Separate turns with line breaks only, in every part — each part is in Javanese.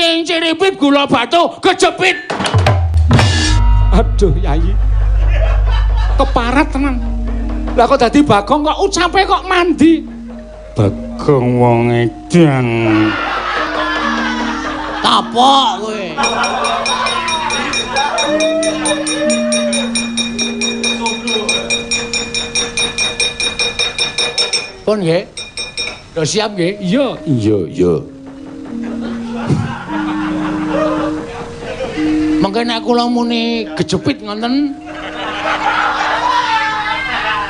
cinciripit gula batu kejepit.
Aduh Yayi. Keparat tenan. Lah kok dadi Bagong kok ucape kok mandi.
Bagong wong edan.
Kapok kowe.
Pun nggih. Udah siap nggih?
Iya.
Iya. Mengke nek kula muni gejepit ngoten.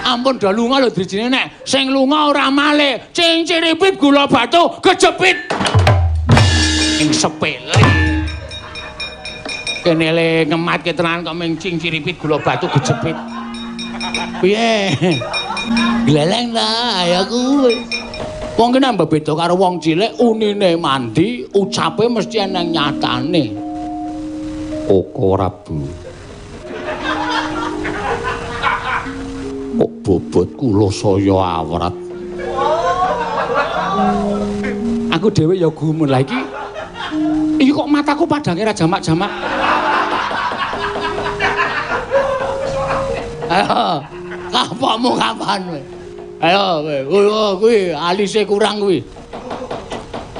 Ampun do lunga lho drijine nek sing lunga ora malih. Cinciripit gula batu kejepit. Ing sepele. Kene le ngematke tenan kok ming cinciripit gula batu kejepit. Piye? Gleleng ta ya kuwi. Wong ki nambah beda karo wong cilik, unine mandi, ucape mesti ana nyatane. Koko Rabu. Kok bobot kula saya awrat.
Aku dhewe ya gumun lah iki. Iki kok mataku padange ra jamak-jamak.
Ayo, kapokmu kapan kowe? Ayo kowe, kuwi alise kurang kuwi.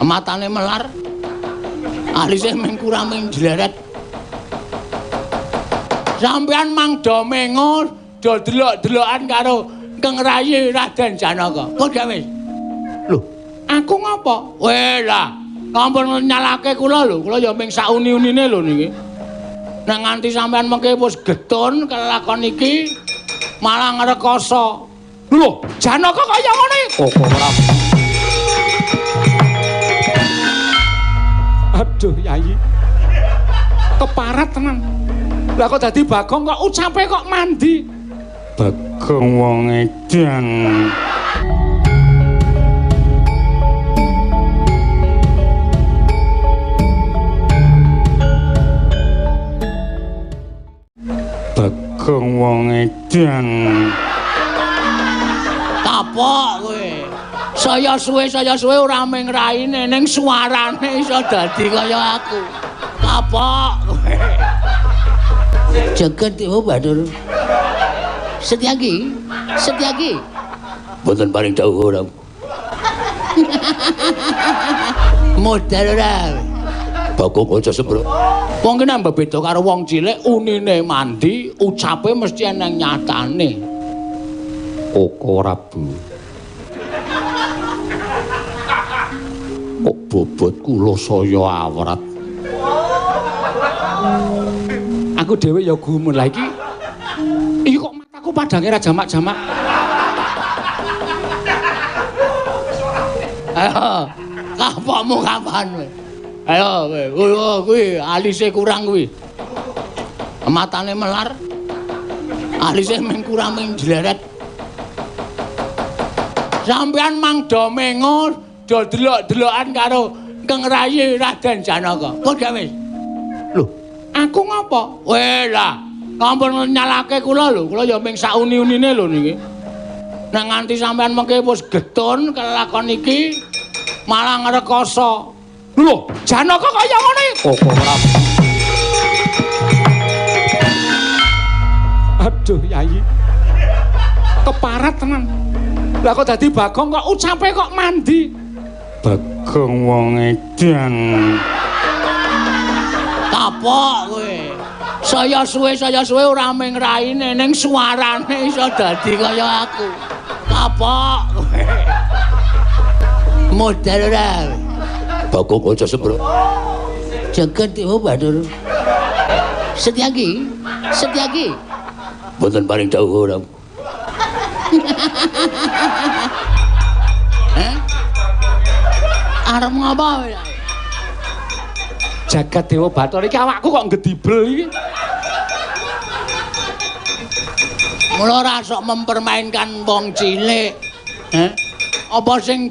Matane melar. Alise mung kurang mung jleret. Sampeyan mang do mengo, do delok-delokan karo Kang Rayi Raden Janaka. Kok wis?
Lho, aku ngopo?
Weh lah, ampun nyalake kula lho. Kula ya mung sak uni-unine lho niki. Nek nganti sampean mengke wis getun kelakon iki malah ngrekoso.
Lho, Janaka kaya ngene.
Koko Rabu.
Aduh Yayi. Keparat tenan. Lah kok dadi Bagong kok ucape kok mandi.
Bagong wong edan. Bagong wong edan.
Kapok kowe. Saya suwe ora mung raine ning suarane iso dadi kaya aku. Kapok kowe. Jagat Dewa Batur. Setyaki.
Mboten paring dawuh ora.
Modal ora.
Bagong aja sembro.
Wong ki nambah beda karo wong cilik, unine mandi, ucape mesti ana nyatane.
Koko Rabu. Kok bobot kula saya awrat.
Aku dhewe ya gumun lah iki. Iki kok mataku padange ra jamak-jamak.
Ayo, kapokmu kapan kowe? Ayo kowe, kuwi alise kurang kuwi. Matane melar. Alise mung kurang mung jleret. Sampeyan mang do mengo, do delok-delokan karo Kang Rayi Raden Janaka. Kok wis?
Lho,
Aku ngopo? Weh lah, ampun nyalake kula lho. Kula ya mung sak uni-unine lho niki. Nek nganti sampean mengke wis getun kelakon iki malah ngrekoso.
Lho, Janaka kaya ngene.
Koko Rabu.
Aduh Yayi. Keparat tenan. Lah kok dadi Bagong kok ucape kok mandi.
Bagong wong edan.
Kapok kowe. Saya suwe ora mung raine ning suarane iso dadi kaya aku. Kapok kowe. Modal ora.
Bagong aja sembro.
Jagat Dewa Batur. Setyaki.
Mboten paring dawuh ora.
Arep ngopo?
Jagat Dewa Batur iki awakku kok ngedibel iki.
Mula ora sok mempermainkan wong cilik. Apa sing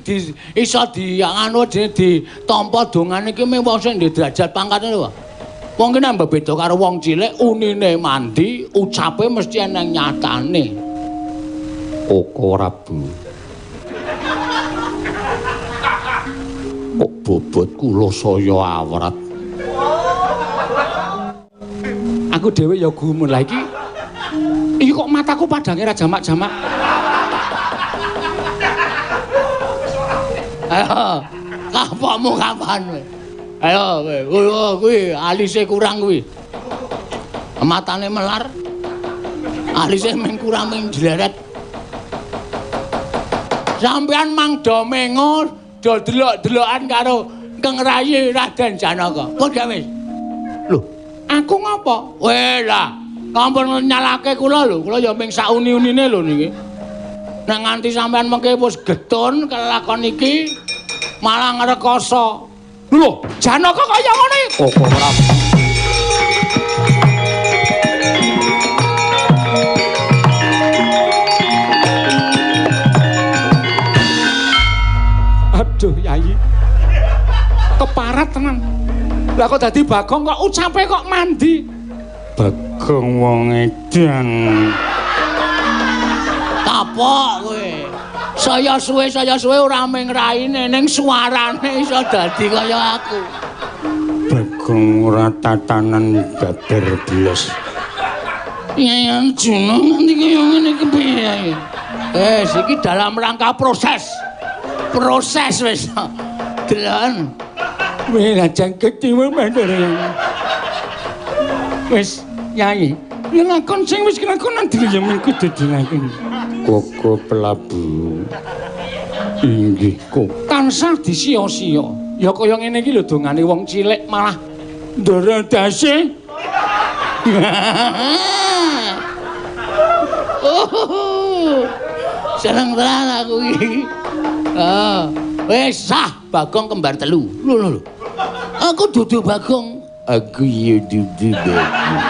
iso anu ditampa dongane iki mung wong sing ndek derajat pangkate lho. Wong ki nambah beda karo wong cilik, unine mandi, ucape mesti ana nyatane.
Koko Rabu. Kok bobot kula saya awrat.
Aku dhewe ya gumun. Lah iki kok mataku padange ra jamak-jamak.
Ayo, kapokmu kapan kowe? Ayo kowe, kuwi alise kurang kuwi. Matane melar. Alise mung kurang mung jleret. Sampeyan mang do mengo, do delok-delokan karo Kang Rayi Raden Janaka. Kok gak wis? Lho,
Aku ngapa?
weh lah. Kampun nyalake kula lho, kula ya ming sauni-unine lho niki. Nek nganti sampean mengke wis getun kelakon iki malah ngrekoso.
Lho, Janaka kaya ngono iki.
Kok ora
Aduh, Yayi. Keparat tenan. Lah kok dadi Bagong kok ucape kok mandi.
Bagong wong edan.
Kapok kowe. Saya suwe ora ming raine ning suarane iso dadi kaya aku.
Bagong ora tatanan babar blas.
Ya jeneng nanti kaya ngene iki piye? Iki dalam rangka proses. Proses wis. Delan.
Wis lajeng ketimu mandor. Wis, Yayi. Ya lakon sing wis kelakonan dhewe ya mengko dadi lakon.
Koko Prabu. Inggih kok.
Tansah disia-sia. Ya kaya ngene iki lho dongane wong cilik malah ndradase.
Seneng tenan aku iki. Wis sah Bagong kembar telu. Lho. Aku dudu Bagong.
Aku ya dudu Bagong.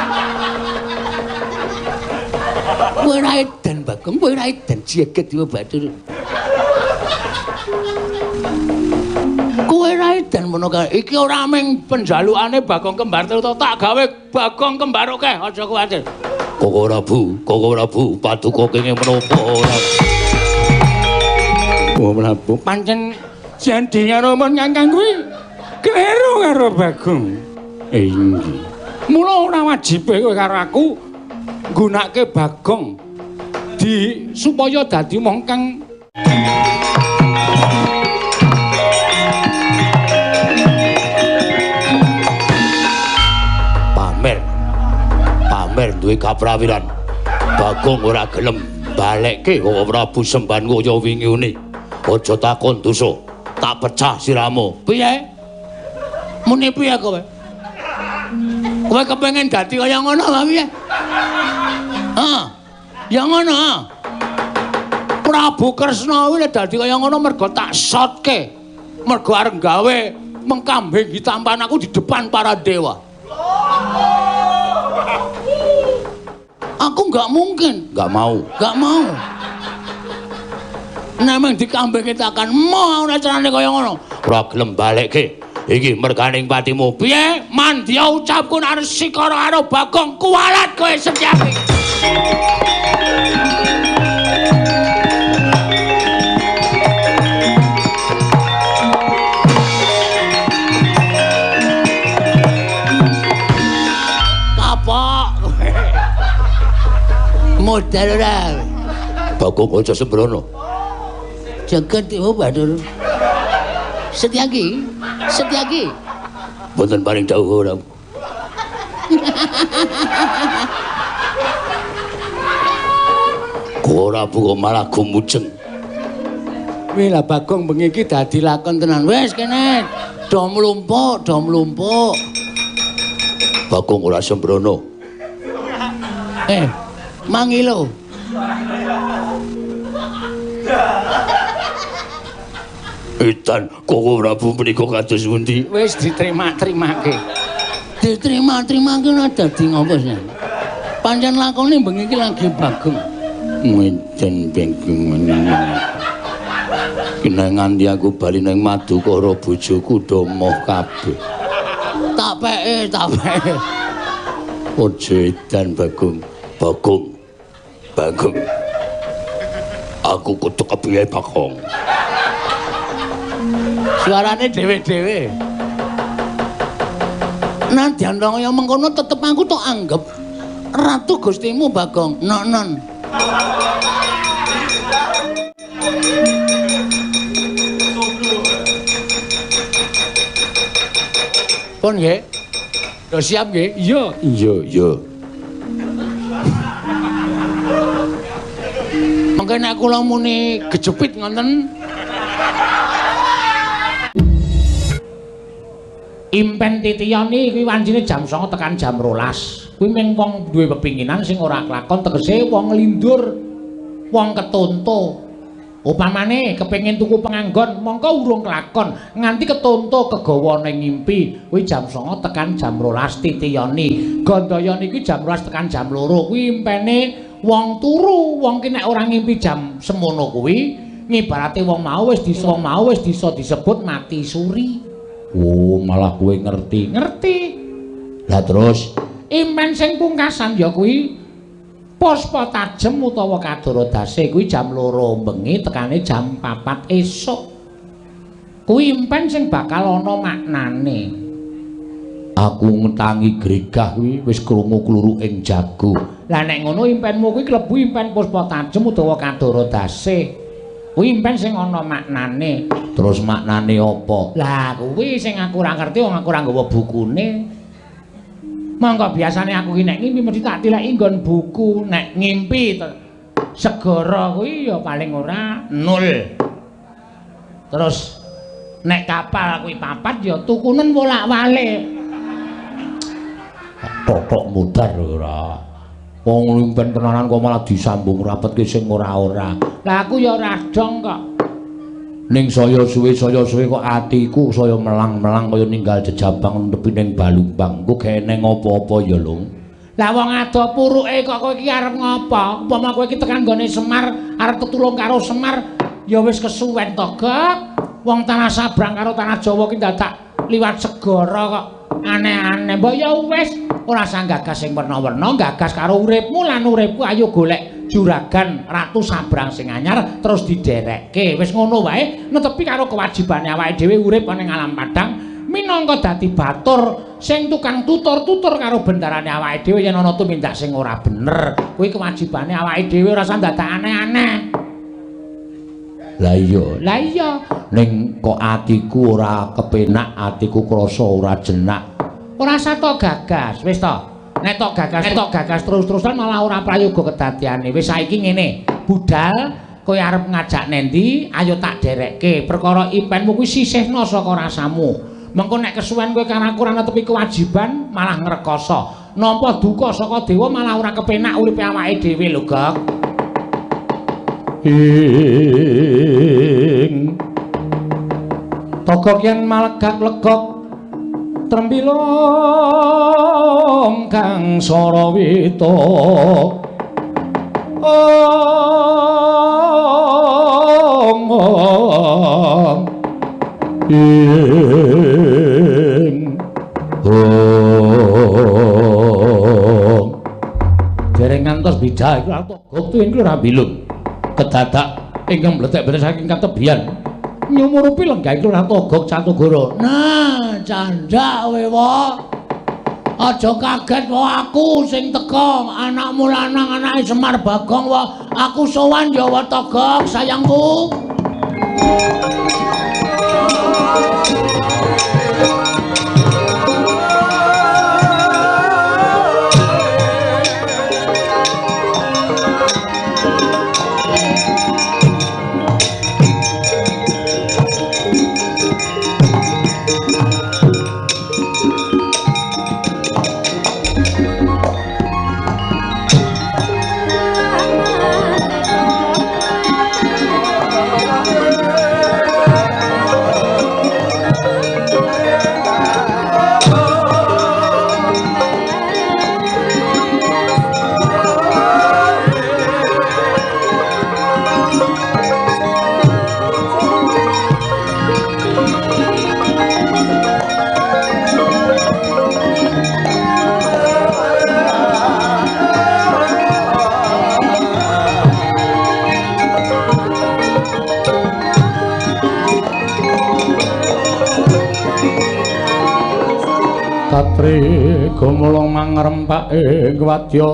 Kowe ra edan Bagong, kowe ra edan jaget yo Batur. Kowe ra edan ngono kae. Iki ora ming penjalukane Bagong kembar telu tak gawe Bagong kembar oke, aja kuwatir.
Koko Prabu, paduka kenging menapa ora.
Oh Prabu, pancen janji karo mon Kakang kuwi kleru karo Bagong.
Inggih.
Mula ora wajibe kowe karo aku nggunakake Bagong supaya dadi wong kang
pamer duwe kaprawiran. Bagong ora gelem balekke kok Prabu semban kaya wingi-wingi. Aja takon dosa, tak pecah siramu.
Piye? Muni piye kowe? Kowe kepengin dadi kaya ngono apa piye? Ya ngono. Prabu Kresna kuwi dadi kaya ngono mergo tak shotke. Mergo arep gawe mengkambing hitampan aku di depan para dewa. Aku nggak mungkin.
Nggak mau.
Nemeng dikambing kita akan mau ora carane kaya ngono.
Ora gelem balekke. Iki merganing patimu.
Piye? Mandya ucapku arep sikara karo Bagong kuwalat kowe Setyaki. Kapok. Modal ora.
Bagong aja sembrono.
Jagat yo Badur. Setyaki.
Mboten paring dawuh ora. Ora buka malah gumujeng.
Wih lah Bagong bengi iki dadi lakon tenan.
Wis kene do mlumpuk.
Bagong ora sembrono.
Mangilo.
Edan Koko Prabu menika kados pundi?
Wis diterima-terimake.
Diterima-terimake dadi ngopo sih? Pancen lakone bengi iki lagi Bagong.
Medan Bagong meneng. Kinengan ndi aku bali ning Madukara bojoku do moh kabeh.
Tak peke.
Aja edan Bagong. Aku kudu kepiye Bagong?
Suarane dhewe-dhewe. Nadyan kaya mengkono tetep aku tok anggap ratu Gustimu Bagong. Non. Pun nggih. Udah siap nggih?
Iya.
Mengke nek kula muni gejepit ngoten.
Impen Titiyani kuwi wancine jam 09.00 tekan jam 12. Kuwi mung wong duwe pepinginan sing ora kelakon tegese wong lindur, wong ketonto. Upamane kepengin tuku penganggon mongko urung kelakon nganti ketonto kegawa ning ngimpi kuwi jam 09.00 tekan jam 12 Titiyani. Gandaya niki jam 12 tekan jam 2 kuwi impene wong turu, wong ki nek ora ngimpi jam semono kuwi ngibarate wong mau wis bisa disebut mati suri.
Oh, malah kowe ngerti.
Lah terus impen sing pungkasan ya kuwi Puspa Tajem utawa Kadara Dase kuwi jam 2 bengi tekane jam 4 esuk. Kuwi impen sing bakal ana maknane.
Aku ngetangi gregah kuwi wis krungu kluruking jago.
Lah nek ngono impenmu kuwi klebu impen Puspa Tajem utawa Kadara Dase. Kuwi impen sing ana maknane.
Terus maknane apa?
Lah kuwi sing aku ora ngerti wong aku ora nggawa bukune. Monggo biasane aku ki nek ngimpi mesti tak tileki nggon buku. Nek ngimpi segara kuwi ya paling ora 0. Terus nek kapal kuwi 4 ya tukunen bolak-balik.
Totok mudar ora. Wong impen tenanan kok malah disambung rapet ki sing ora-ora.
Lah aku ya ora dong kok.
Ning saya suwe kok atiku saya melang-melang kaya ninggal jejabang nepi ning Balumbang. Ku geneng apa-apa ya, Lung.
Lah wong ado puruke kok kowe iki arep ngopo? Umpama kowe iki tekan nggone Semar, arep tetulung karo Semar, ya wis kesuwen to, Gek. Wong tanah sabrang karo tanah Jawa ki dadak liwat segara kok. Aneh-aneh. Mbok ya wis ora usah gagas sing werna-werna, gagas karo uripmu lan uripku ayo golek juragan ratu sabrang sing anyar terus diderekke. Wis ngono wae, netepi karo kewajibane awake dhewe urip ning alam padang minangka dadi batur sing tukang tutur-tutur karo bendarane awake dhewe yen ana tumindak sing ora bener. Kuwi kewajibane awake dhewe ora usah dadak aneh-aneh.
Lah iya. Ning kok atiku ora kepenak, atiku krasa ora jenak.
Ora sato gagas, wis to. Nek tok gagas terus-terusan malah ora prayoga kedadiane. Wis saiki ngene, budal kowe arep ngajak nendi, ayo tak derekke. Perkara impenmu kuwi sisihna saka rasamu. Mengko nek kesuwen kowe karo aku ora netepi kewajiban, malah ngrekoso. Nampa duka saka dewa malah ora kepenak uripe awake dhewe lho, Gek. Togok yen malegak legok trembilong kang sarawita dereng ngantos bijah iku togok tuwin kuwi ora bilung kedadak ingkang mletek-mletek saking katebian nyumurupi lenggah iku ora togok Catugara.
Nah, candak kowe wae. Aja kaget wae aku sing teka, anakmu lanang anake Semar Bagong wae. Aku sowan ya wae togok sayangku.
Satri gumulung mangrempake wadya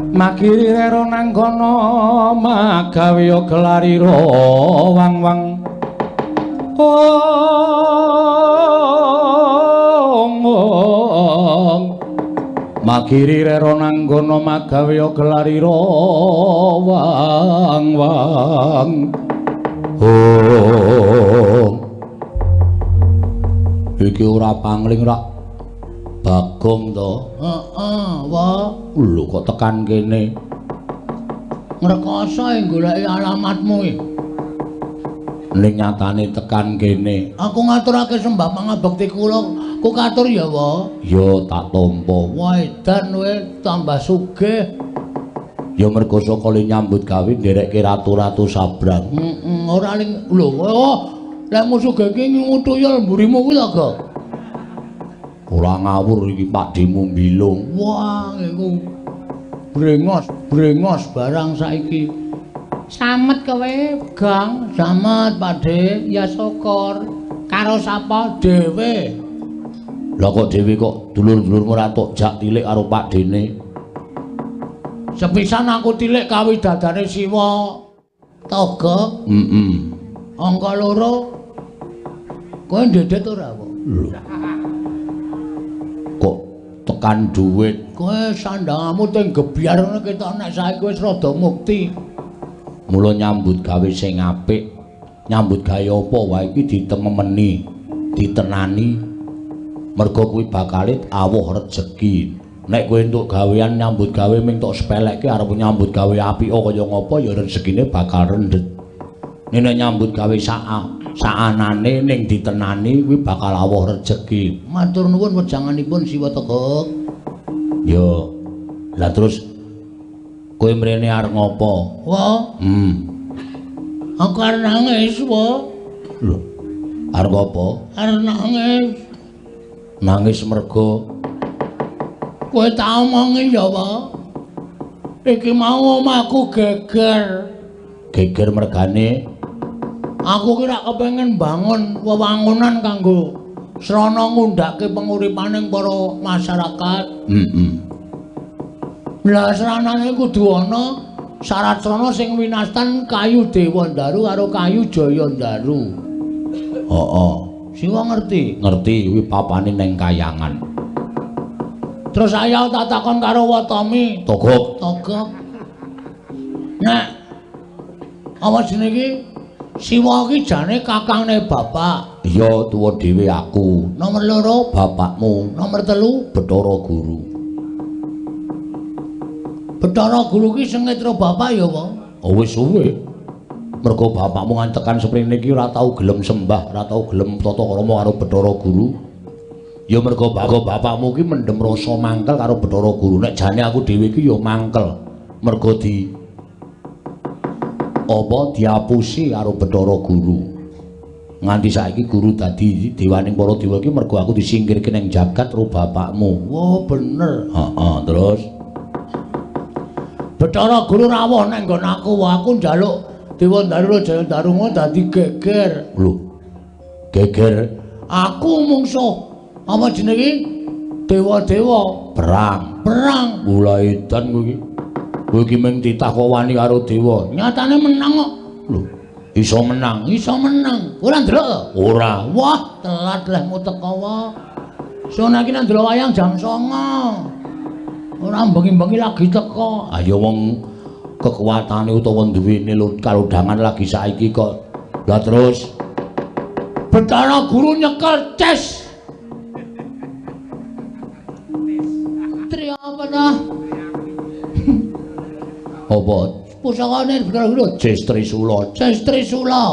Makiri rero nanggono magawe gelarira wang-wang Makiri rero nanggono magawe gelarira wang-wang Iki ora pangling rak Bagong to.
Wa.
Lho kok tekan kene.
Ngrekoso goleki alamatmu iki.
Ning nyatane tekan kene.
Aku ngaturake sembah pangabekti kula. Ku katur ya, Wa.
Ya tak tampa.
Wah, edan kowe tambah sugih.
Ya mergo saka le nyambut gawe nderekke ratu-ratu sabrang.
Ora ling lho, lek musuh iki ngutuyul mburimu kuwi lho, Ga.
Ora ngawur iki Pak Dimu mbilung.
Wah, iku brengos barang saiki. Samet kowe, Gang. Samet, Pakde. Ya syukur. Karo sapa dhewe?
Lah kok dhewe kok dulur-dulurmu ora tok jak tilik karo Pak Dene.
Sepisan aku tilik kawidadane Siwa Toga. Angka 2. Kowe ndedet ora kok?
Kok tekan dhuwit.
Kowe sandhangamu teng gebyar ngono ketok nek saiki wis rada mukti.
Mula nyambut gawe sing apik, nyambut gawe apa wae iki ditemeni, ditenani. Mergo kuwi bakale awuh rejeki. Nek kowe entuk gawean nyambut gawe ming tok sepelekke arep nyambut gawe apik kaya ngapa ya rezekine bakal rendet. Nek nyambut gawe saanane ning ditenani kuwi bakal awuh rejeki.
Matur nuwun wejanganipun Siwa Toga.
Yo. Lah terus kowe mrene arep ngopo?
Wah. Aku arep nangis, Wa.
Lho. Arep apa?
Arep nangis.
Nangis mergo
kowe tak omongi ya, Wa. Iki mau omahku geger.
Geger mergane
aku ki rak kepengin bangun wewangunan kanggo srana ngundhake penguripaning para masyarakat. Lah sranane kudu ana syarat srana sing winastan kayu Dewandaru karo kayu Jayandaru.
Heeh.
Siwa ngerti?
Ngerti kuwi papane ning Kayangan.
Terus ayo tak takon karo Watami.
Togok.
Nek apa jenenge Siwa ki jane kakangne bapak.
Iya, tuwa dhewe aku.
Nomor 2
bapakmu.
Nomor 3
Bathara Guru.
Bathara Guru ki sengitra bapak ya, Wa?
Oh wis suwe. Mergo bapakmu ngantekan sprene iki ora tau gelem sembah, ora tau gelem tata krama karo Bathara Guru. Ya mergo bapakmu ki mendem rasa mangkel karo Bathara Guru. Nek jane aku dhewe iki ya mangkel. Mergo diapusi karo Bathara Guru. Nganti saiki guru dadi dewaning para dewa iki mergo aku disingkirke ning jagat karo bapakmu.
Oh, bener.
Heeh, terus
Bathara Guru rawuh ning nggon aku, aku njaluk Dewandaru Jayandaru dadi geger.
Lho. Geger
aku mungsuh apa jenenge dewa-dewa
perang. Mulai edan kowe iki. Kowe iki mung ditakowani karo dewa.
Nyatane menang kok.
Lho, iso menang.
Ora ndelok?
Ora.
Wah, telat lehmu teko wae. Sono iki nang ndelok wayang jam 09.00. Ora bengi-bengi lagi teko.
Ayo wong kekuatane utawa duwene kalodhangan lagi saiki kok. Lah terus
Bathara Guru nyekel ces. Tri apa dah?
apa?
Pusakane Bathara Guru
Ces Trisula.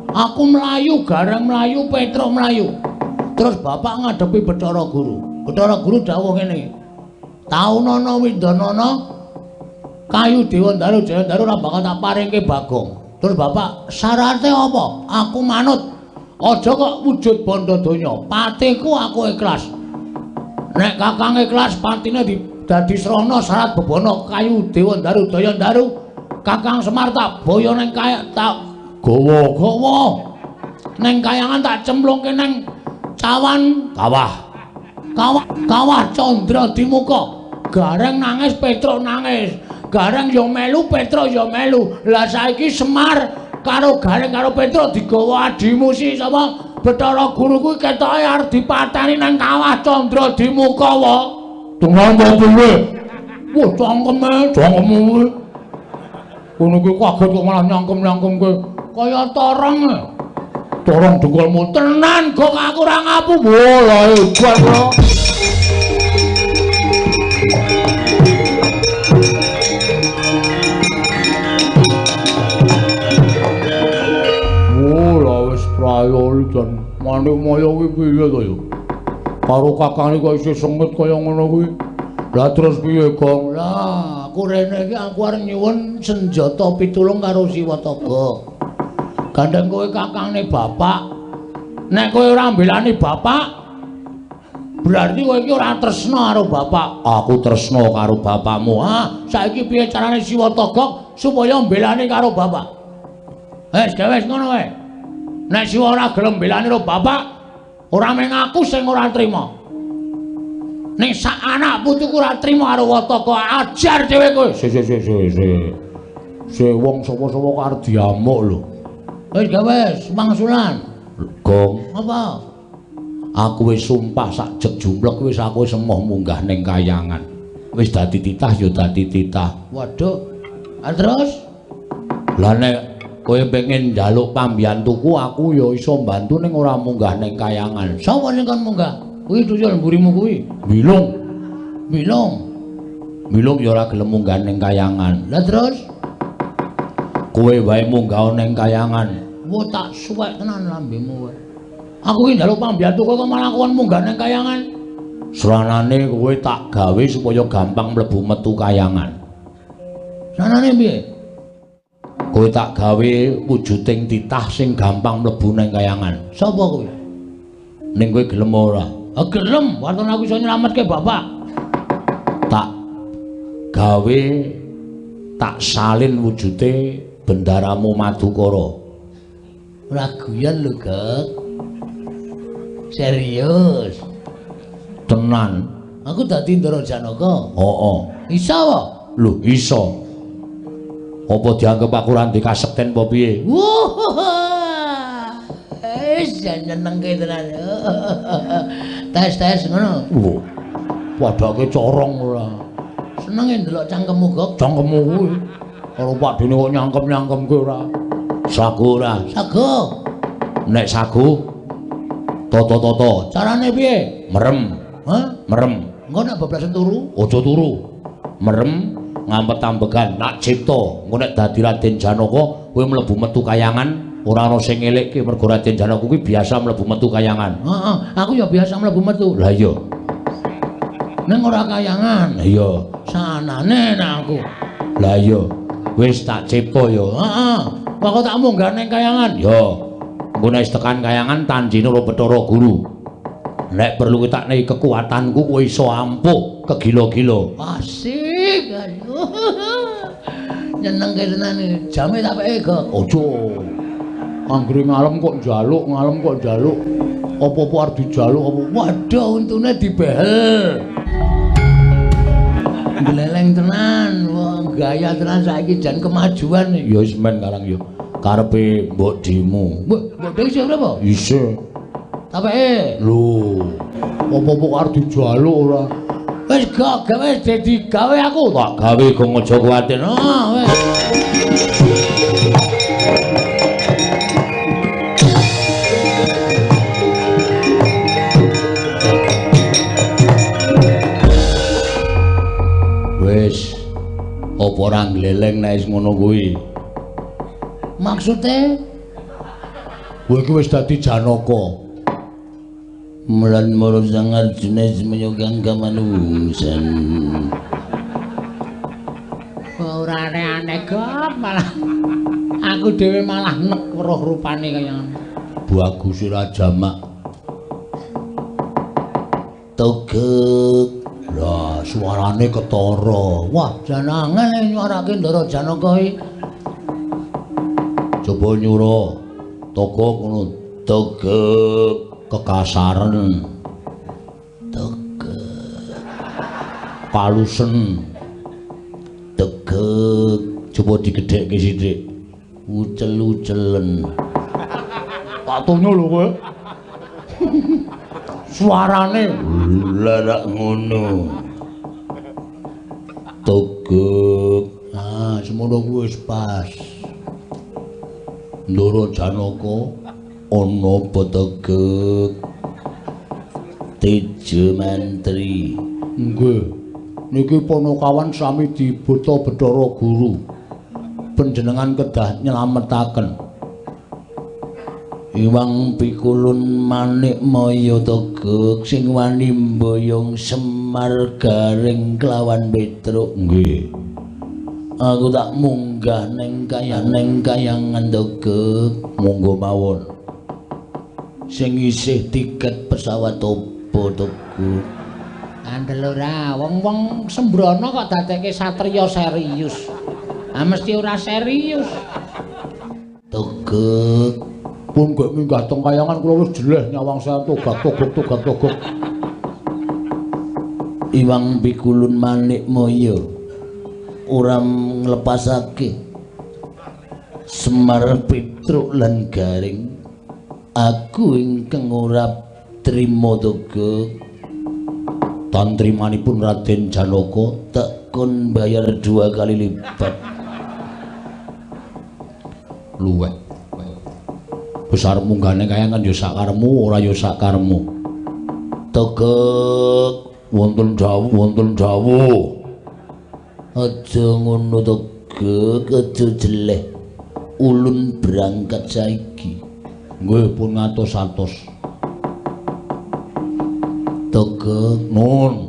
Aku melayu, garang melayu, Petruk melayu. Terus bapak ngadepi Bathara Guru. Bathara Guru dawuh ngene. Taunana Windanana kayu Dewandaru Jayandaru ora bakal tak paringke Bagong. Terus bapak, syarate apa? Aku manut. Aja kok wujud bondo donya. Patiku aku ikhlas. Nek kakang ikhlas patine dadi srana syarat bebono kayu Dewandaru Jayandaru. Kakang Semar tak boyo ning kaya tak gawa. Ning kayangan tak cemplungke ning cawan
kawah.
Kawah Candra Dimuka. Gareng nangis, Petruk nangis. Gareng ya melu, Petruk ya melu. Lah saiki Semar karo Gareng karo Petruk digawa adimu si sapa? Bathara Guru kuwi ketoke arep dipateni nang Kawah Candra Dimuka wae. Dengan piye? Wah, cangkeme kuwi. Kono kuwi kaget kok malah nyangkem-nyangkem kowe. Kaya torong. Torong dengkulmu tenan kok aku ora ngapu. Wah, lah hebat lho. Prayo jan manik maya kuwi piye to ya? Karo kakane kok isih sengit kaya ngono kuwi. Lah terus piye, Gong? Lah, aku rene iki aku arep nyuwun senjata pitulung karo Siwataka. Gandeng kowe kakane bapak. Nek kowe ora mbelani bapak, berarti kowe iki ora tresna karo bapak. Aku tresna karo bapakmu. Saiki piye carane Siwataka supaya mbelani karo bapak? Wis ngono wae. Nek Siwa ora gelem mbelani karo bapak, ora mung aku sing ora trima. Nek sak anak putuku ora trima karo Wataka, ajar dhewe kowe. Se wong sapa-sapa kok arep diamuk lho. Wis mangsulan. Gong. Apa? Aku wis sumpah sak jeg jumlek wis aku wis emoh munggah ning kayangan. Wis dadi titah ya dadi titah. Waduh. Terus? Lah nek kowe pengen njaluk pambiyantuku aku ya iso mbantu ning ora munggah ning kayangan. Sapa sing kon munggah? Kuwi tuyul mburimu kuwi. Milung ya ora gelem munggah ning kayangan. Lah terus kowe wae munggah ning kayangan. Wah tak suwek tenan lambemu wae. Aku iki njaluk pambiyantuku kok malah kon munggah ning kayangan. Sranane kowe tak gawe supaya gampang mlebu metu kayangan. Sranane piye? Kowe tak gawe wujuding titah sing gampang mlebu nang kayangan. Sapa kowe? Ning kowe gelem ora? Gelem, waton aku iso nyelametke bapak. Tak gawe tak salin wujude bendaramu Madukara. Ora guyon lho, Gek. Serius. Tenan. Aku dadi Ndara Janaka. Iso apa? Lho, iso. Apa dianggep aku ora ndek kasekten apa piye? Wis nyenengke tenan. Tes ngono. Padake corong ora. Senenge ndelok cangkemmu, Gok. Cangkemmu kuwi. Karo padune kok nyangkem-nyangkemke ora. Sagu ora? Sagu. Nek sagu toto-toto. Carane piye? Merem. Merem. Engko nek bablasan turu? Aja turu. Merem. Ngampet ambegan nak cipta engko nek dadi Raden Janaka kowe mlebu metu kayangan ora ana sing ngelekke mergo Raden Janaka kuwi biasa mlebu metu kayangan. Aku ya biasa mlebu metu. Lah iya. Ning ora kayangan. Iya. Sanane nek aku. Lah iya. Wis tak cipta ya. Kok tak munggah ning kayangan. Ya. Engko nek tekan kayangan tanjine karo Bathara Guru. Nek perlu tak nehi kekuatanku kowe iso ampuh kegila-gila. Asik. Nyenengke tenan iki. Jame tak peke, Gek. Aja. Anggere ngalem kok njaluk. Apa-apa arep dijaluk apa? Waduh, untune dibehel. Gleleng tenan. Wah, gaya tenan saiki jan kemajuan iki. Ya wis men karang ya. Karepe Mbok Dimu. Mbok Dewi isih berapa? Isih. Tapeke. Lho. Apa-apa arep dijaluk ora? Wis gak gawe dadi gawe aku. Tak gawe kok aja kuwatir. Wis. Apa ora gleleng nek wis ngono kuwi? Maksude? Kowe iki wis dadi Janaka. Mulan moro sangat jenis menyogang kamanusan. Ora aneh kok malah aku dhewe malah nek weruh rupane kaya bagus ora jamak. Togek. Lah suarane ketara. Wah, janangan nyuarake Ndara Janaka iki. Coba nyura. Togok ngono. Togek. Kekasaran. Togek.
palusen tegek coba digedhekke sithik ucel-ucelen patunyo lho kowe suarane larak ngono tegek semono kuwi wis pas Ndara Janaka ana apa tegek Tejo Mantri nggih niki Panakawan sami dibeta Bathara Guru panjenengan kedah nyelametaken Iwang pikulun manik maya tegek sing wani mboyong Semar garing kelawan Petruk nggih aku tak munggah ning kayangan tegek monggo mawon sing isih tiket pesawat apa tegek andel ora wong-wong sembrono kok dadekke satriya serius mesti ora serius tegek pun gak minggah teng kayangan kula wis jeleh nyawang saya togak Iwang pikulun manik maya ora nglepasake Semar Petruk lan Garing aku ingkang ora trima tegek tantrimanipun Raden Janaka tekun bayar 2 kali lipat luwih besar munggane kayangan ya sakaremu ora ya sakaremu tegek wonten dawuh aja ngono tegek aja jeleh ulun berangkat saiki nggih pun ngatos-atos tegek nun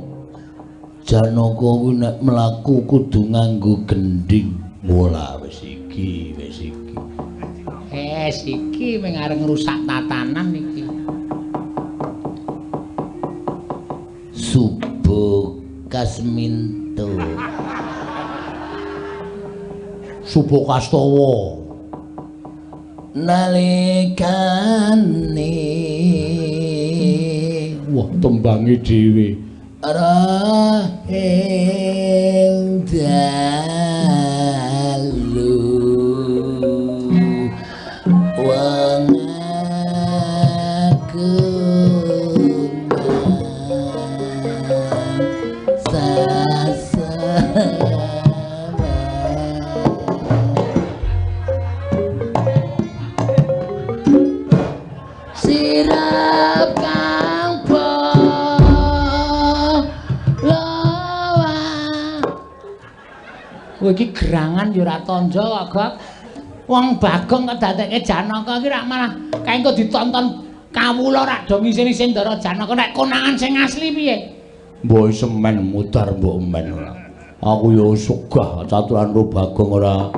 Janaka kuwi nek mlaku kudu nganggo gending bola wis iki iki mung arep ngrusak tatanan iki Subo Kasminto Subo Kastawa nalikane wah tembange dhewe rahing dalu wong aku sirap kang kowe iki gerangan ya ora tanja kok, Gok. Wong Bagong kok dadekke Janaka iki rak malah kaenggo ditonton kawula rak do ngisin-isin Ndara Janaka nek konangan sing asli piye? Mbok semen mutar mbok men. Aku ya sugah caturan ro Bagong ora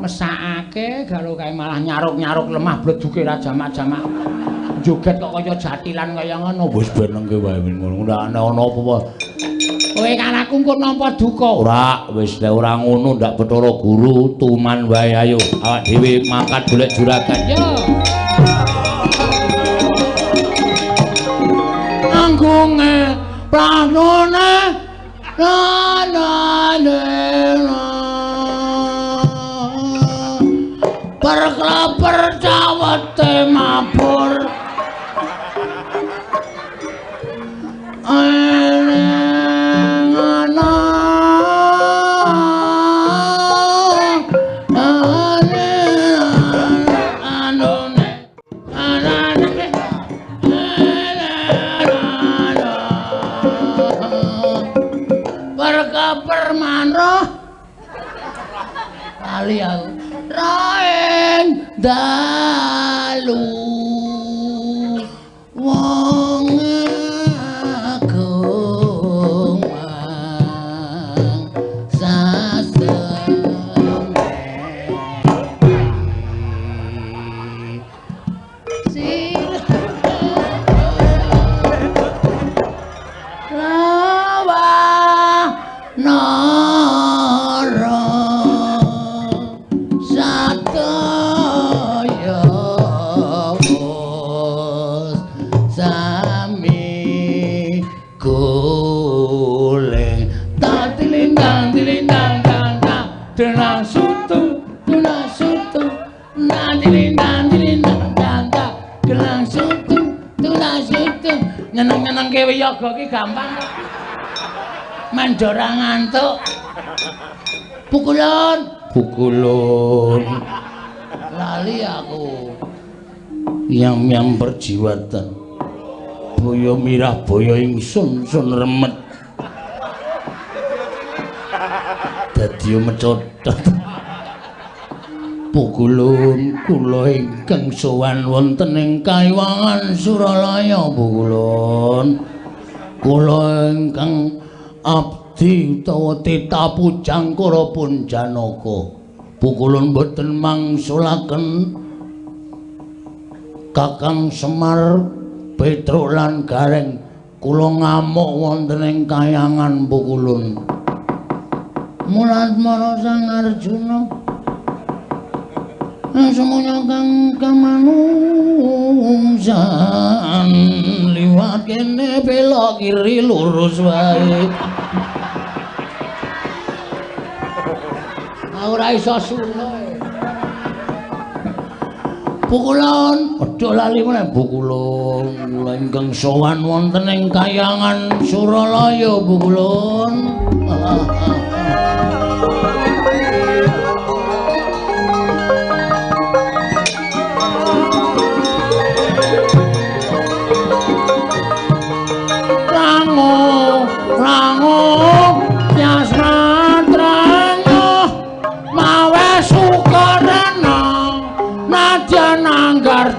mesakake galo kae malah nyaruk-nyaruk lemah bleduke ra jamak-jamak. Joget kok kaya jatilan kaya ngono. Wis benengke wae ngono. Ora ana apa apa. Kowe karaku engko nampa duka. Ora, wis nek ora ngono ndak Bathara Guru tuman wae ayo. Awak dhewe mangkat golek juragan. Yo. Anggunge pranone perkleper cawete mabur kali aku raeng dalu wong agung sami golek
nyeneng-nyenengke wiyaga ki gampang kok. Mendora ngantuk. Pukulun. Lali aku. Yang perjiwatan. Boyo mirah boyo ingsun sun remet. Dadi mecodot. Pukulun kula ingkang sowan wonten ing Kaiwangan Suralaya Pukulun. Kula ingkang abdi utawa tita pujangkara pun Janaka. Pukulun boten mangsulaken Kakang Semar Petruk lan Gareng kula ngamuk wonten ing Kayangan Pukulun. Mulatmana Sang Arjuna semuanya kang kamanungsan liwat kene belok kiri lurus wae. Ora iso suno. Pukulun, aja lali meneh Pukulun. Kula ingkang sowan wonten ing Kayangan Suralaya Pukulun.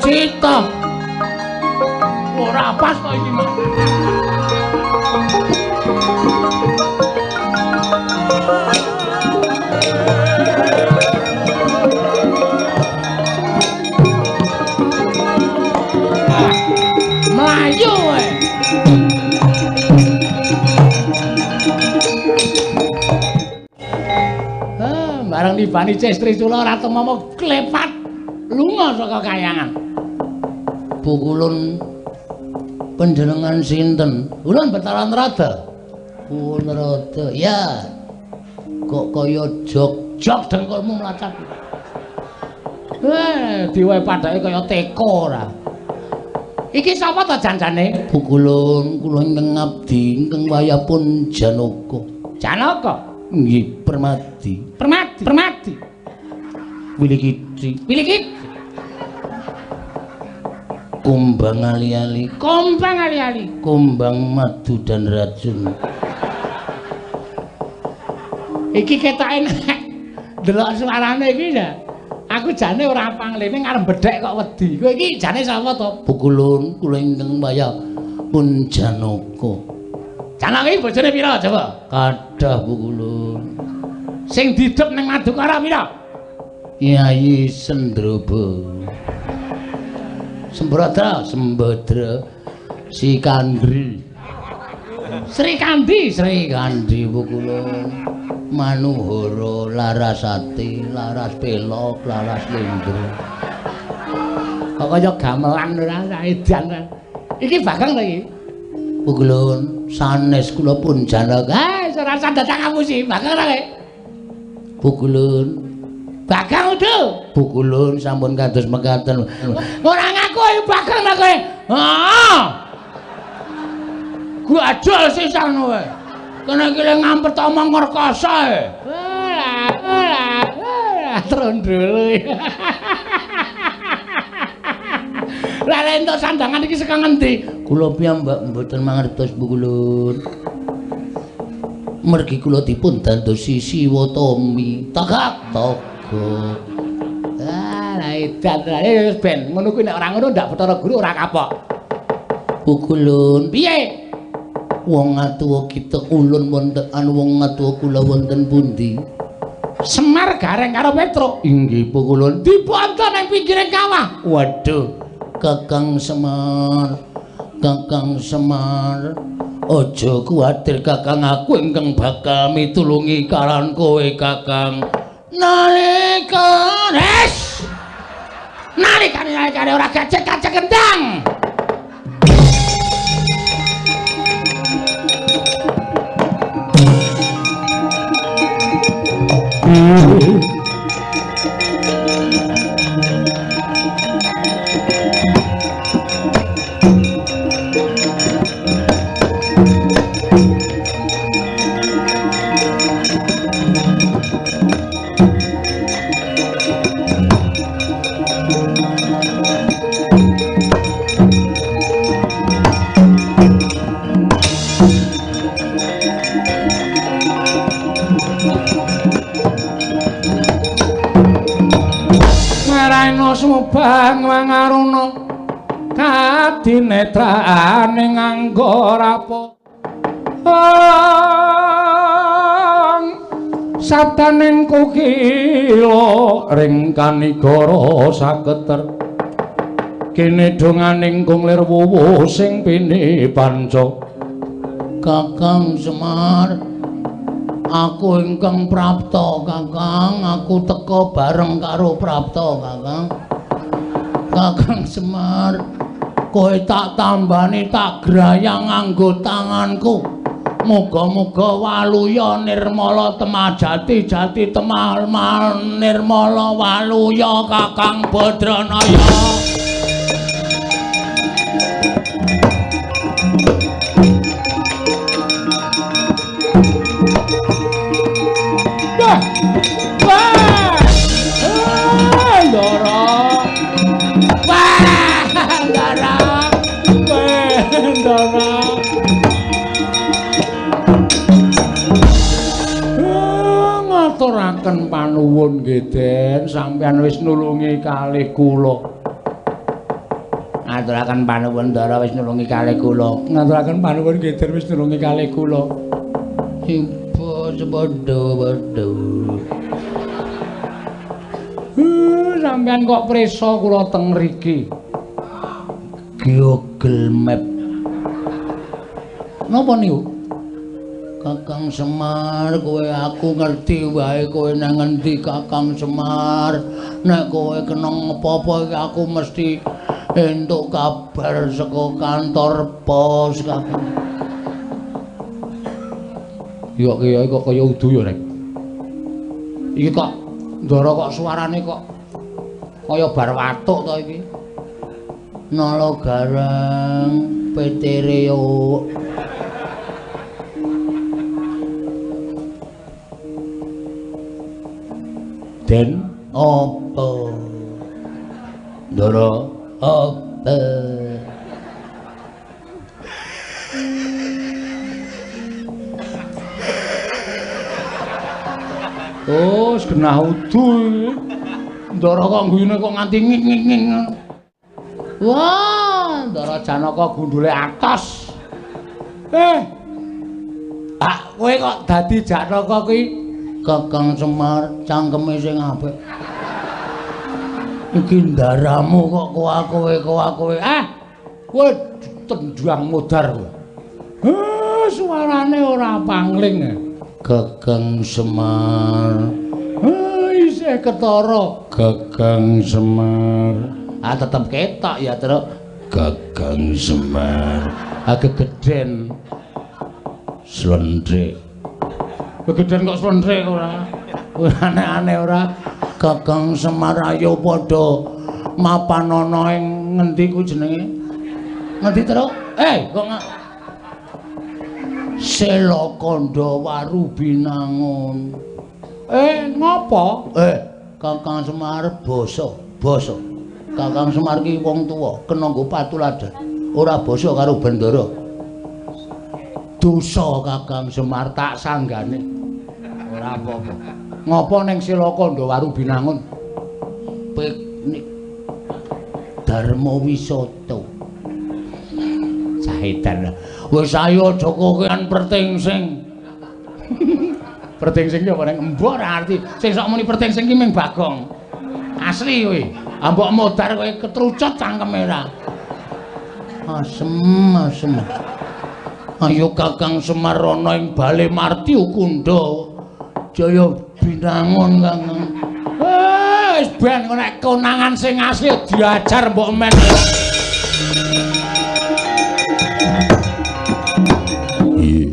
Cita ora pas kok iki Mas. Melayu wae. Bareng dibani Cestri Cula Ratu Momo klepat lunga saka Kayangan. Pukulun panjenengan sinten? Ulun Betaran Rada. Pun Rada. Ya. Kok kaya jog dengkulmu mlacat. Diwehe padake kaya teko ora. Iki sapa ta janjane? Pukulun kula ingkang ngabdi ingkang wayahipun Janaka. Janaka? Nggih, Permati. Permati. Wilikiti. Kumbang ali-ali. Kumbang madu dan racun. Iki ketake nek delok suarane iki ya. Aku jane ora panglene ngarep bedhek kok wedi. Kowe iki jane sapa to? Pukulun kula ingkang wayah pun Janaka. Janaka iki bojone pira coba? Kadah Pukulun. Sing didhep ning Madukara pira? Yayi Sendroba. Sembadra Sikandri. Sri Kandi Pukulun. Manuhara Larasati, Laras Pelok, Laras Lindro. Kok kaya gamelan ora edan. Iki Bagong ta iki? Pukulun, sanes kula pun Janaka. Ora datang kamu sih, Bagong ta kowe? Pukulun. Bagong udo. Pukulun sampun kados mekaten. Ora ngaku Bagong ta kowe? Heeh. Gadol sisan kowe. Kene iki ngampet omong ngerkoso e. Ora. Trondol. Lah entuk sandangan iki saka ngendi? Kula piyambak mboten mangertos Pukulun. Mergi kula dipun dandosi Siwatami. Tagak. Lah edan wis ben ngono kuwi nek ora ngono ndak Bathara Guru ora kapok. Pukulun. Piye? Wong atuwa kita ulun wonten wong atuwa kula wonten pundi? Semar Gareng karo Petruk. Inggih Pukulun. Diponton ning pinggiring kawah. Waduh, Kakang Semar. Aja kuwatir Kakang, aku ingkang bakal mitulungi karan kowe Kakang. Nalikane ora gajek-gajek kendang.
Bang Mangaruna kadinetrane nganggo rapo sataning kukila ring kanigara saketer kene donganing kunglir wuwuh sing pini panca
Kakang Semar aku ingkang prapta Kakang aku teka bareng karo prapta Kakang Kakang Semar kowe tak tambani tak grayang nganggo tanganku muga-muga waluya nirmala temajati jati temal nirmala waluya Kakang Badranaya
ngaturaken panuwun nggih Den sampeyan wis nulungi kalih kula
ngaturaken panuwun Ndara wis nulungi kalih kula
ngaturaken panuwun nggih Den wis nulungi kalih kula
ibu sepodo-podo
sampeyan kok prisa kula teng mriki
Google Map napa niku Kakang Semar kowe aku ngerti wae kowe nang ngendi Kakang Semar nek kowe kena apa-apa iki aku mesti entuk kabar saka kantor pos Kakang
yo kiai kok kaya udu ya rek iki kok ndara kok suarane kok kaya bar watuk to iki
nala garang petereo
Den
apa
Ndara
apa
oh genah udu Ndara kok guyune kok nganti nging-nging
wah
Ndara Janaka gundule atos
kowe kok dadi Janaka kuwi Kakang Semar cangkeme sing apik. Iki ndaramu kok kowe.
Kowe tendang modar kowe. Suarane ora pangling.
Kakang Semar.
Isih ketara.
Kakang Semar.
Tetep ketok ya, Truk.
Kakang Semar.
Gegeden.
Slendrik.
Begeden kok slendrik ora. Aneh-aneh ora.
Kakang Semar ayo padha mapan ana ing ngendi ku jenenge? Ngendi Truk? Kok Selakanda Warubinangun.
Ngopo?
Kakang Semar basa. Kakang Semar ki wong tuwa, kena nggo patuladan. Ora basa karo Bendara. Dosa Kakang Semar tak sanggane. Ora apa-apa.
Ngopo ning Selakanda Warubinangun?
Piknik Dharma Wisata. Saedan. Wis ayo aja kokean pertingsing.
Pertingsing ki apa ning embok ora arti. Sing sok muni pertingsing ki ming Bagong. Asli kowe. Ambok modar kowe ketrucut cangkeme ora.
Asem. Ayo Kakang Semar ana ing Bale Marti Ukunda. Jaya Binangun Kakang.
Wis ben nek konangan sing asli diajar mbok men. Iya.